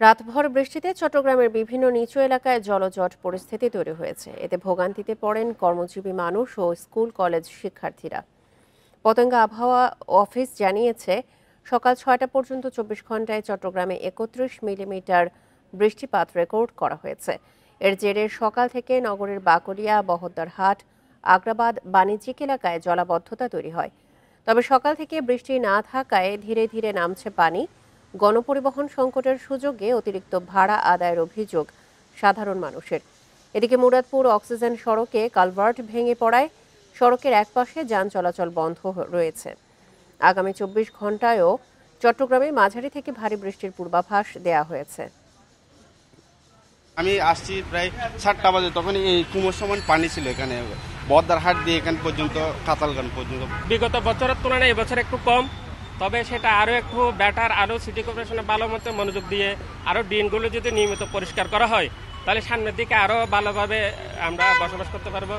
রাতভর বৃষ্টিতে চট্টগ্রামের বিভিন্ন নিচু এলাকায় জলজট পরিস্থিতি তৈরি হয়েছে। এতে ভোগান্তিতে পড়েন কর্মজীবী মানুষ ও স্কুল কলেজ শিক্ষার্থীরা। পতেঙ্গা আবহাওয়া অফিস জানিয়েছে, সকাল ৬টা পর্যন্ত ২৪ ঘন্টায় চট্টগ্রামে ৩১ মিলিমিটার বৃষ্টিপাত রেকর্ড করা হয়েছে। এর জেরে সকাল থেকে নগরের বাকলিয়া, বহদ্দারহাট, আগ্রাবাদ বাণিজ্যিক এলাকায় জলাবদ্ধতা তৈরি হয়। তবে সকাল থেকে বৃষ্টি না থাকায় ধীরে ধীরে নামছে পানি। গণপরিবহন সংকটের সুযোগে অতিরিক্ত ভাড়া আদায়ের অভিযোগ সাধারণ মানুষের। এদিকে মুরাদপুর অক্সিজেন সড়কে কালভার্ট ভেঙে পড়ায় সড়কের একপাশে যান চলাচল বন্ধ রয়েছে। আগামী ২৪ ঘন্টায়ও চট্টগ্রামে মাঝারি থেকে ভারী বৃষ্টির পূর্বাভাস দেওয়া হয়েছে। আমি আসছি প্রায় ৭টা বাজে, তখন এই কুমোর সমান পানি ছিল এখানে, বদ্দারহাট দিয়ে এখান পর্যন্ত, কাতালগান পর্যন্ত। বিগত বছরের তুলনায় এবছর একটু কম, তবে সেটা আরও একটু বেটার, আরও সিটি কর্পোরেশনে ভালো মতো মনোযোগ দিয়ে আরও ড্রেনগুলো যদি নিয়মিত পরিষ্কার করা হয়, তাহলে সামনের দিকে আরও ভালোভাবে আমরা বসবাস করতে পারবো।